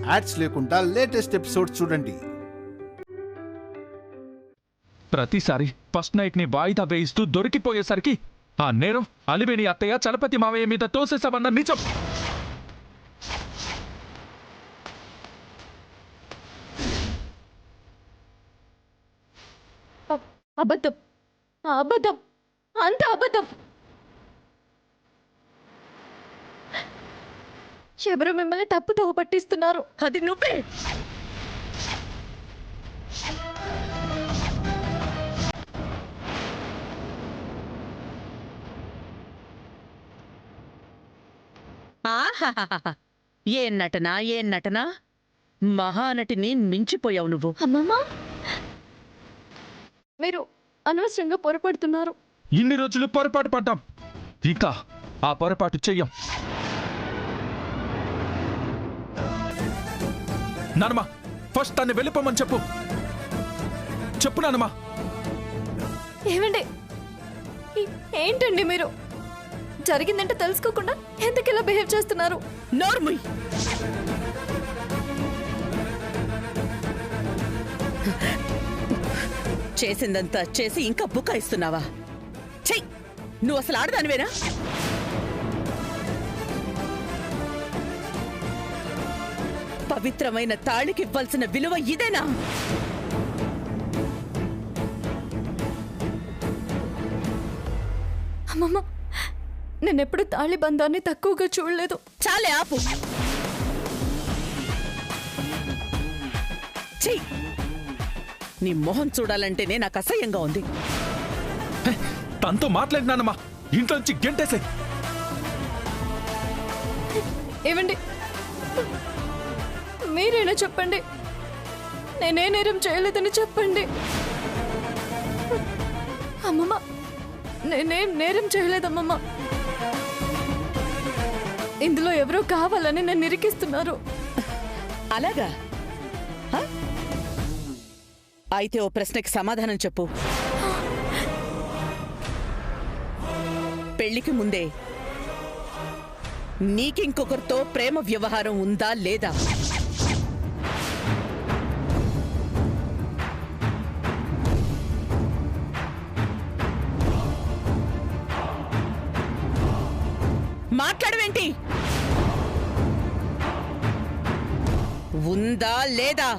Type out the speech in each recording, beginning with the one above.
Ads లేకుండా latest episodes చూడండి. ప్రతిసారి ఫస్ట్ నైట్ ని వాయిదా వేయిస్తూ దొరికిపోయేసరికి ఆ నేరం అలివేని అత్తయ్య చలపతి మావయ్య మీద తోసేసావన్న నిజం. అబద్ధం, అబద్ధం, అంత అబద్ధం. ఎవరు మిమ్మల్ని తప్పుతో పట్టిస్తున్నారు? అది నువ్వే. ఆహాహాహా! ఏం నటన, ఏం నటన! మహానటిని మించిపోయావు నువ్వు. అమ్మమ్మ, మీరు అనవసరంగా పొరపడుతున్నారు. ఇన్ని రోజులు పొరపాటు పడ్డాం, ఇంకా ఆ పొరపాటు చెయ్యం. నానమ్మా, ఫస్ట్ తన్ని వెళ్ళిపోమని చెప్పు. చెప్పు నానమ్మా. ఏమండి, ఏంటండి మీరు? జరిగిందంటే తెలుసుకోకుండా ఎందుకు ఇలా బిహేవ్ చేస్తున్నారు? నోర్ముయ్! చేసిందంతా చేసి ఇంకా బుకాయిస్తున్నావా? చెయ్! నువ్వు అసలు ఆడదానివేనా? పవిత్రమైన తాళికి ఇవ్వాల్సిన విలువ ఇదేనా? అమ్మమ్మ, నేనెప్పుడు తాళి బంధాన్ని తక్కువగా చూడలేదు. చాలే ఆపు. చెయ్! నీ మొహం చూడాలంటేనే నాకు అసహ్యంగా ఉంది. తనతో మాట్లాడినానమ్మా, ఇంట్లోంచి గెంటేసాయి. ఏమండి, మీరైనా చెప్పండి, నేనే నేరం చేయలేదని చెప్పండి. అమ్మమ్మ, నేనేం నేరం చేయలేదమ్మమ్మ. ఇందులో ఎవరో కావాలని నన్ను నిరికిస్తున్నారు. అలాగా? హ? అయితే ఓ ప్రశ్నకి సమాధానం చెప్పు. పెళ్లికి ముందే నీకింకొకరితో ప్రేమ వ్యవహారం ఉందా లేదా? మాట్లాడవేంటి? ఉందా లేదా?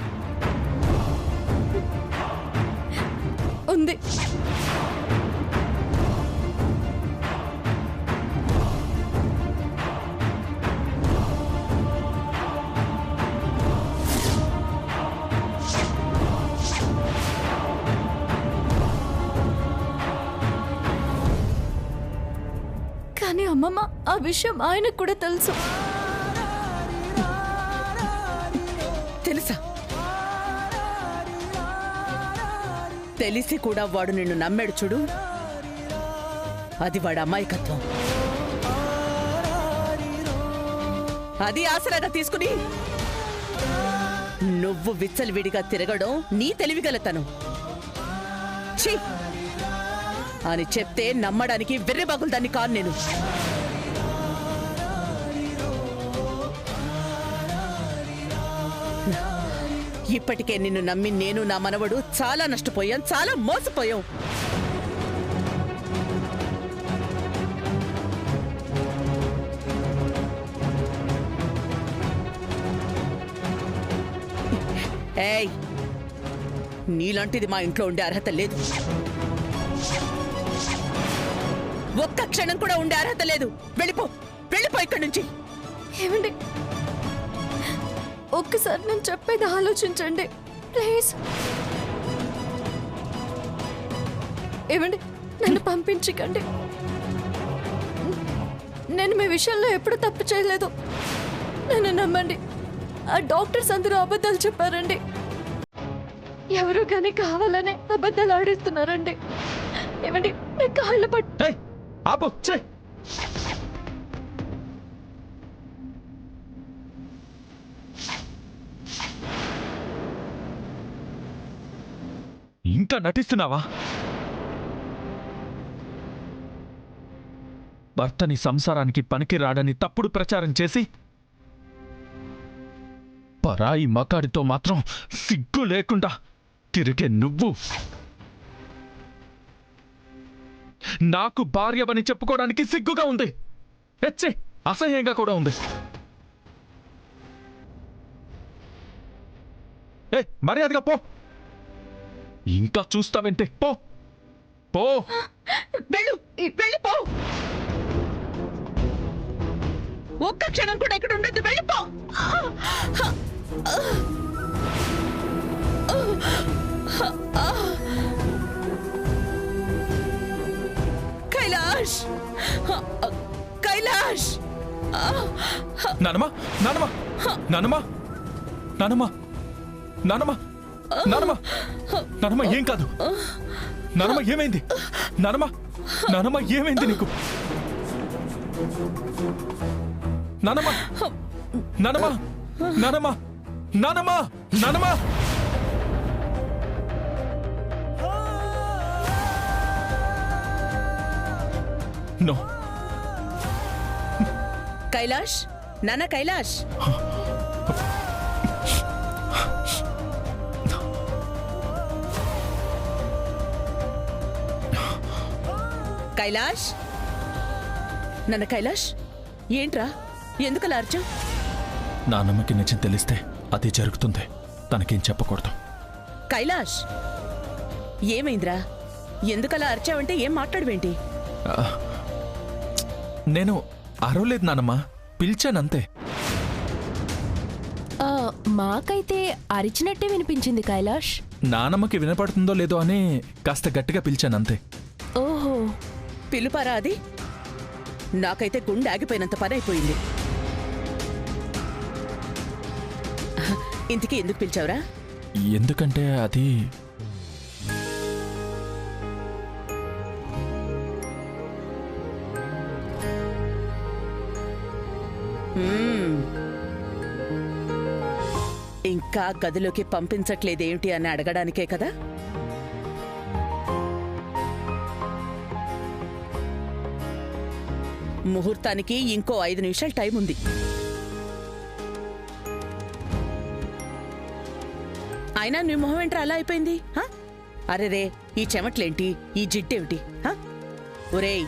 ఉంది. కానీ అమ్మమ్మ, ఆ విషయం ఆయనకు కూడా తెలుసు. తెలుసా? తెలిసి కూడా వాడు నిన్ను నమ్మాడు చూడు, అది వాడి అమాయకత్వం. అది ఆసరాగా తీసుకుని నువ్వు విచ్చలవిడిగా తిరగడం నీ తెలివిగలతనం. ఛీ! అని చెప్తే నమ్మడానికి వెర్రిబాగులదాన్ని కాను నేను. ఇప్పటికే నిన్ను నమ్మి నేను నా మనవడు చాలా నష్టపోయాం, చాలా మోసపోయాం. ఏయ్, నీలాంటిది మా ఇంట్లో ఉండే అర్హత లేదు. ఒక్క క్షణం కూడా ఉండే అర్హత లేదు. వెళ్ళిపో, వెళ్ళిపో ఇక్కడి నుంచి. ఏమండి, ఒక్కసారి నేను చెప్పేది ఆలోచించండి ప్లీజ్. ఏమండి, నన్ను పంపించకండి. నేను మీ విషయంలో ఎప్పుడు తప్పు చేయలేదు. నన్ను నమ్మండి. ఆ డాక్టర్స్ అందరూ అబద్ధాలు చెప్పారండి. ఎవరు కానీ కావాలనే అబద్ధాలు ఆడిస్తున్నారండి. ఏమండి, మీ కాళ్ళ పట్టు. ఆపు. ఇంకా నటిస్తున్నావా? భర్తని సంసారానికి పనికి రాడని తప్పుడు ప్రచారం చేసి పరాయి మకాడితో మాత్రం సిగ్గు లేకుండా తిరిగే నువ్వు నాకు భార్యవని చెప్పుకోవడానికి సిగ్గుగా ఉంది. ఎచ్చే అసహ్యంగా కూడా ఉంది. మర్యాదగా పో. ఇంకా చూస్తావంటే పో పో. వెళ్ళిపో. ఒక్క క్షణం కూడా ఇక్కడ ఉండదు. వెళ్ళిపో. కైలాష్, కైలాష్. నానమ్మా నానమ్మా నానమ్మా నానమ్మా నానమ్మా నానమ్మా నానమ్మా ఏం కాదు. నానమ్మ ఏమైంది? నానమ్మ నానమ్మ ఏమైంది నీకు? నానమ్మ నానమ్మ నానమ్మ నానమ్మ నానమ్మ నో. కైలాష్, నాన్న కైలాష్. కైలాష్, నన్న కైలాష్, ఏంట్రా ఎందుకలా అర్చావు? నానమ్మకి నిజం తెలిస్తే అది జరుగుతుంది. తనకేం చెప్పకూడదు. కైలాష్, ఏమైందిరా? ఎందుకలా అర్చావంటే ఏం మాట్లాడవేంటి? నేను అరవలేదు నానమ్మ, పిలిచానంతే. మాకైతే అరిచినట్టే వినిపించింది కైలాష్. నానమ్మకి వినపడుతుందో లేదో అని కాస్త గట్టిగా పిలిచానంతే. ఓహో, పిలుపారా అది? నాకైతే గుండె ఆగిపోయినంత పని అయిపోయింది. ఇంతకీ ఎందుకు పిలిచావురా? ఎందుకంటే అది ఇంకా గదిలోకి పంపించట్లేదేమిటి అని అడగడానికే కదా? ముహూర్తానికి ఇంకో 5 నిమిషాలు టైం ఉంది. అయినా నీ మొహం ఏంట్రా అలా అయిపోయింది? అరే రే, ఈ చెమట్లేంటి, ఈ జిడ్డేమిటి? ఒరేయ్,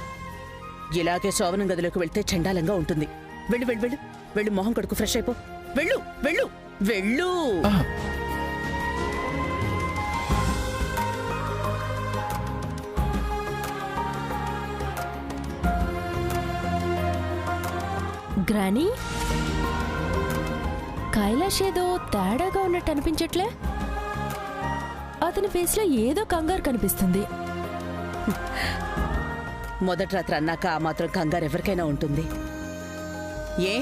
ఇలాగే శోభనం గదిలోకి వెళ్తే చండాలంగా ఉంటుంది. వెళ్ళు వెళ్ళు వెళ్ళు వెళ్ళు, మొహం కడుకు, ఫ్రెష్ అయిపో. వెళ్ళు వెళ్ళు వెళ్ళు. గ్రానీ, కైలాష్ ఏదో తేడాగా ఉన్నట్టు అనిపించట్లే. అతని ఫేస్ లో ఏదో కంగారు కనిపిస్తుంది. మొదటి రాత్రి అన్నాక ఆ మాత్రం కంగారు ఎవరికైనా ఉంటుంది. ఏ,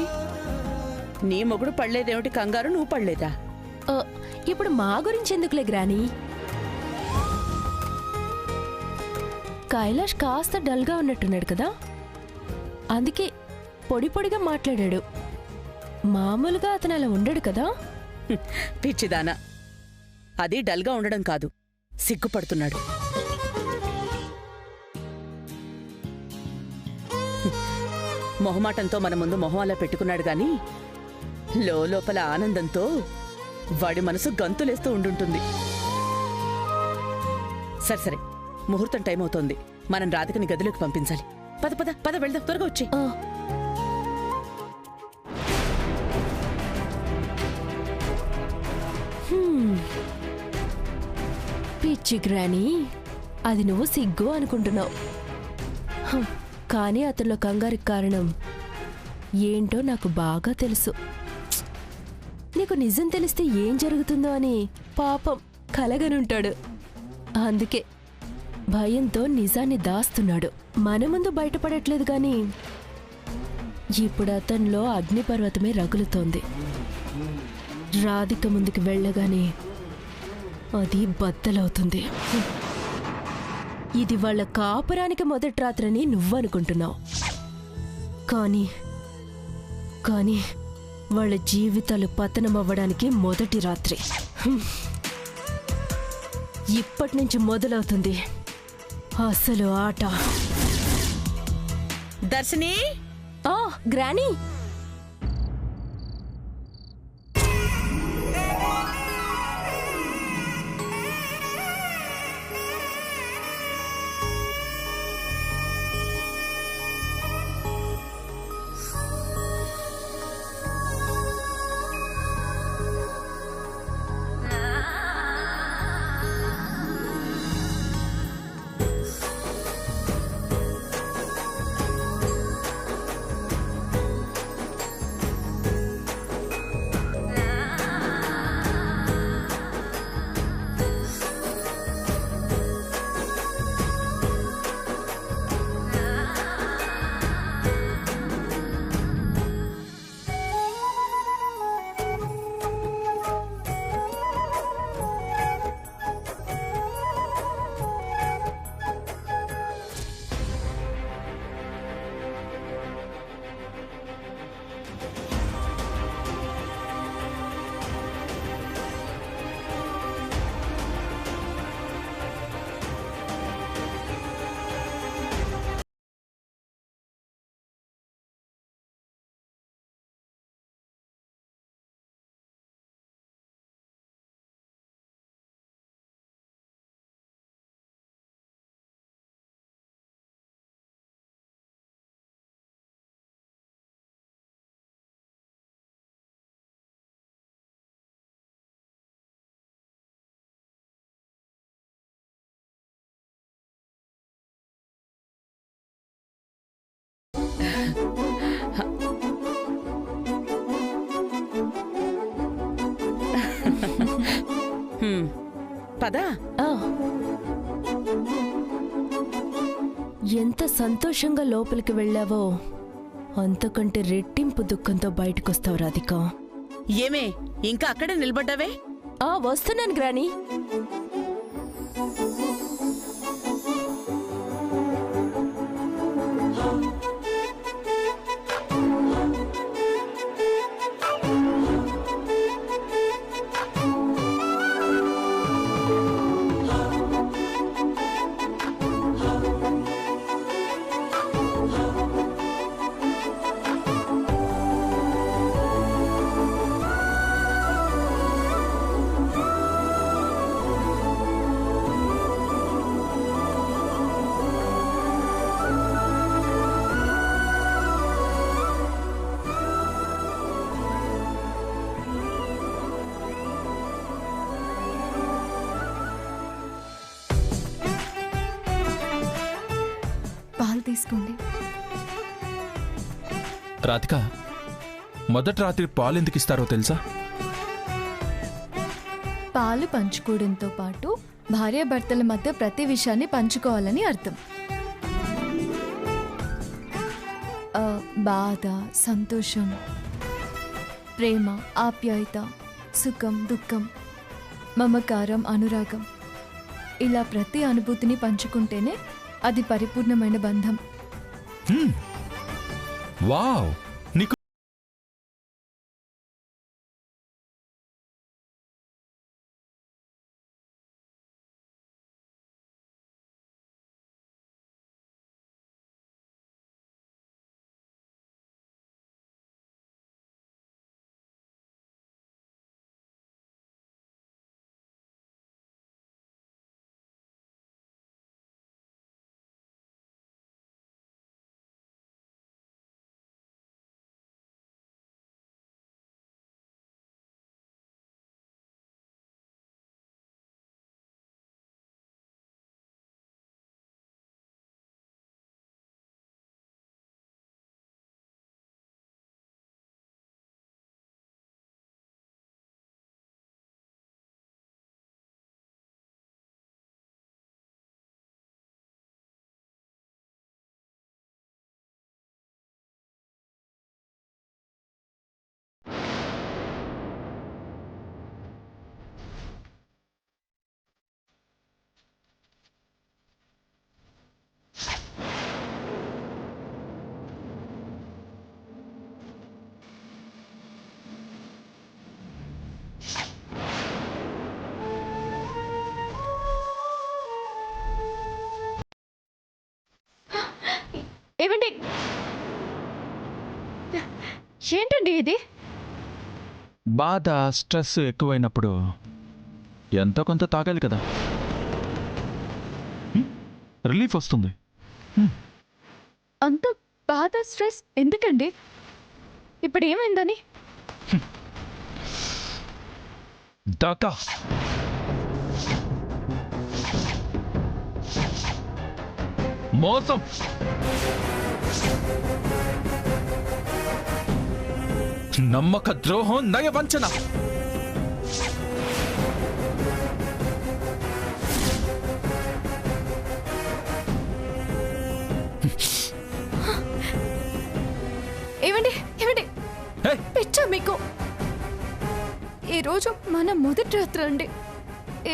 నీ మొగుడు పడలేదేమిటి కంగారు? నువ్వు పడలేదా? ఇప్పుడు మా గురించి ఎందుకులే గ్రానీ. కైలాష్ కాస్త డల్గా ఉన్నట్టున్నాడు కదా, అందుకే పొడి పొడిగా మాట్లాడాడు. మామూలుగా అతను అలా ఉండడు కదా. పిచ్చిదానా, అది డల్గా ఉండడం కాదు, సిగ్గుపడుతున్నాడు. మొహమాటంతో మన ముందు మొహం అలా పెట్టుకున్నాడు గాని లోపల ఆనందంతో వాడి మనసు గంతులేస్తూ ఉండుంటుంది. సరే సరే, ముహూర్తం టైం అవుతోంది. మనం రాధికని గదిలోకి పంపించాలి. పద పద పద, వెళ్దాం, త్వరగా వచ్చి. పిచ్చి గ్రానీ, అది నువ్వు సిగ్గు అనుకుంటున్నావు. కానీ అతనిలో కంగారికి కారణం ఏంటో నాకు బాగా తెలుసు. నీకు నిజం తెలిస్తే ఏం జరుగుతుందో అని పాపం కలగనుంటాడు. అందుకే భయంతో నిజాన్ని దాస్తున్నాడు. మన ముందు బయటపడట్లేదు గాని ఇప్పుడు అతనిలో అగ్నిపర్వతమే రగులుతోంది. రాధిక ముందుకు వెళ్ళగానే అది బద్దలవుతుంది. ఇది వాళ్ళ కాపురానికి మొదటి రాత్రని నువ్వనుకుంటున్నావు, కానీ కానీ వాళ్ళ జీవితాలు పతనమవ్వడానికి మొదటి రాత్రి. ఇప్పటి నుంచి మొదలవుతుంది అసలు ఆట. దర్శిని, గ్రానీ, పదా. ఆ. ఎంత సంతోషంగా లోపలికి వెళ్ళావో అంతకంటే రెట్టింపు దుఃఖంతో బయటకొస్తావు రాధిక. ఏమే ఇంకా అక్కడే నిలబడ్డావే? వస్తున్నాను గ్రాని. తీసుకోండి. రాధిక, మొదటి రాత్రి పాలు ఎందుకు ఇస్తారో తెలుసా? పాలు పంచుకోవడంతో పాటు భార్యాభర్తల మధ్య ప్రతి విషయాన్ని పంచుకోవాలని అర్థం. బాధ, సంతోషం, ప్రేమ, ఆప్యాయత, సుఖం, దుఃఖం, మమకారం, అనురాగం, ఇలా ప్రతి అనుభూతిని పంచుకుంటేనే అది పరిపూర్ణమైన బంధం. వావ్, నీకు ఏమండి, ఏంటండి ఇది? బాధ, స్ట్రెస్ ఎక్కువైనప్పుడు ఎంతో కొంత తాగాలి కదా, రిలీఫ్ వస్తుంది. అంత బాధ, స్ట్రెస్ ఎందుకండి? ఇప్పుడు ఏమైందని? దాకా మోసం, నమ్మక ద్రోహం, నయవంచన. ఏమండి ఏమండి, పిచ్చా మీకు? ఈరోజు మన మొదటి రాత్రి అండి,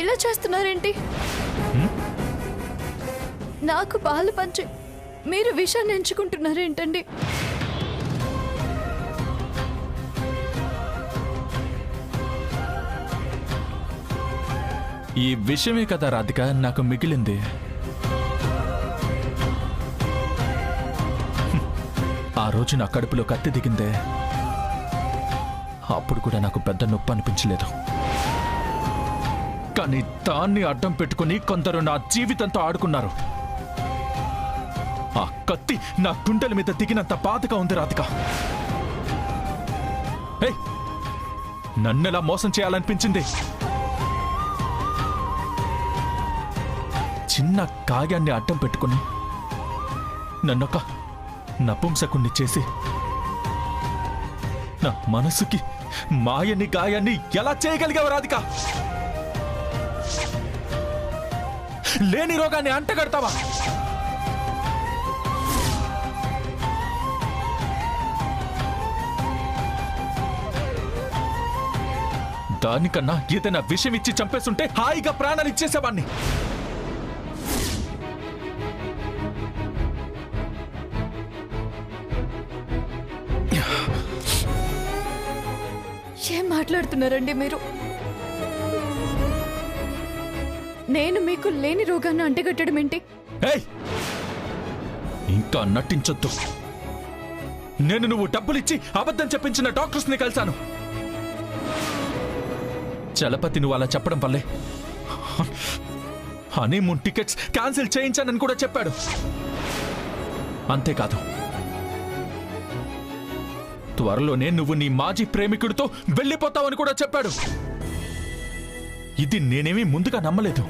ఇలా చేస్తున్నారేంటి? నాకు పాలు పంచి మీరు విషయాన్ని ఎంచుకుంటున్నారేంటండి? ఈ విషయమే కదా రాధిక నాకు మిగిలింది. ఆ రోజు నా కడుపులో కత్తి దిగిందే, అప్పుడు కూడా నాకు పెద్ద నొప్పి అనిపించలేదు. కానీ దాన్ని అడ్డం పెట్టుకుని కొందరు నా జీవితంతో ఆడుకున్నారు. ఆ కత్తి నా గుండెల మీద దిగినంత బాధగా ఉంది రాధిక. నన్నెలా మోసం చేయాలనిపించింది? చిన్న గాయాన్ని అడ్డం పెట్టుకుని నన్నొక నపుంసకుణ్ణి చేసి నా మనసుకి మాయని గాయాన్ని ఎలా చేయగలిగావు రాధిక? లేని రోగాన్ని అంటగడతావా? దానికన్నా ఏదైనా విషయం ఇచ్చి చంపేస్తుంటే హాయిగా ప్రాణాలు ఇచ్చేసేవాణ్ణి. ఏం మాట్లాడుతున్నారండి మీరు? నేను మీకు లేని రోగాన్ని అంటగట్టడం ఏంటి? ఏయ్, ఇంకా నటించొద్దు. నేను నువ్వు డబ్బులిచ్చి అబద్ధం చెప్పించిన డాక్టర్స్ ని కలిశాను. చలపతి నువ్వు అలా చెప్పడం వల్లే హనీమూన్ టికెట్స్ క్యాన్సిల్ చేయించానని కూడా చెప్పాడు. అంతేకాదు, త్వరలోనే నువ్వు నీ మాజీ ప్రేమికుడితో వెళ్ళిపోతావని కూడా చెప్పాడు. ఇది నేనేమీ ముందుగా నమ్మలేదు,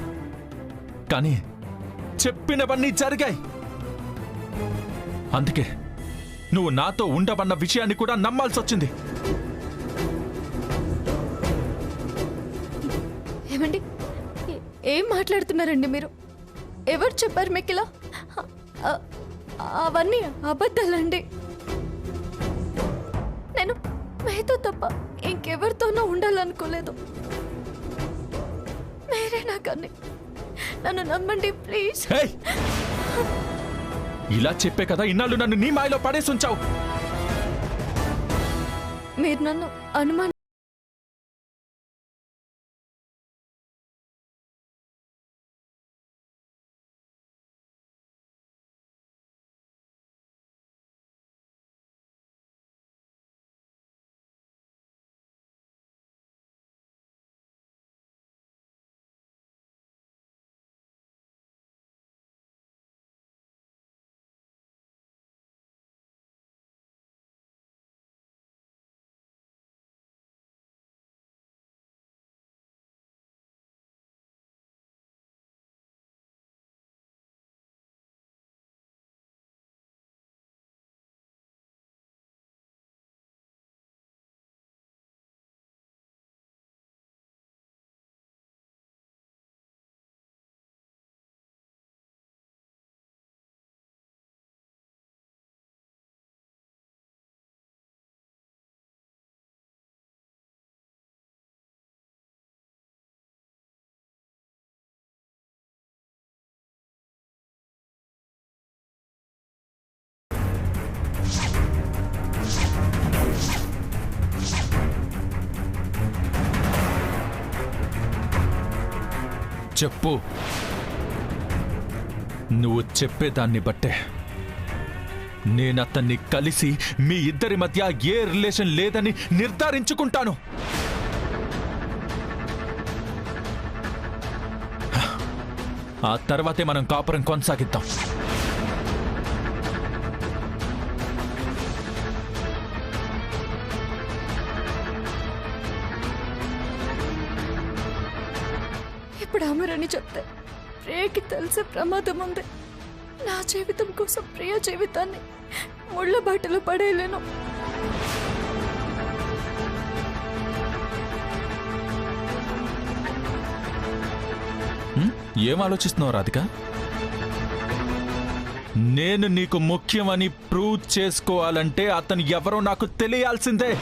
కానీ చెప్పినవన్నీ జరిగాయి. అందుకే నువ్వు నాతో ఉండవన్న విషయాన్ని కూడా నమ్మాల్సి వచ్చింది. ఏమండి, ఏం మాట్లాడుతున్నారండి మీరు? ఎవరు చెప్పారు మీకు ఇలా? అవన్నీ అబద్ధాలండి. నేను మీతో తప్ప ఇంకెవరితోనో ఉండాలనుకోలేదు. మీరే నాకన్నీ. నన్ను నమ్మండి ప్లీజ్. ఏయ్! ఇలా చెప్పే కదా ఇన్నాళ్ళు నన్ను నీ మాయలో పడేసి ఉంచావు. మీరు నన్ను అనుమానం చెప్పు. నువ్వు చెప్పేదాన్ని బట్టే నేనతన్ని కలిసి మీ ఇద్దరి మధ్య ఏ రిలేషన్ లేదని నిర్ధారించుకుంటాను. ఆ తర్వాతే మనం కాపురం కొనసాగిద్దాం. ఇప్పుడు అమరని చెప్తే ప్రియకి తెలిసే ప్రమాదం ఉంది. నా జీవితం కోసం ప్రియ జీవితాన్ని ముళ్ళ బాటలో పడేయలేను. ఏం ఆలోచిస్తున్నావు రాధిక? నేను నీకు ముఖ్యమని ప్రూవ్ చేసుకోవాలంటే అతను ఎవరో నాకు తెలియాల్సిందే.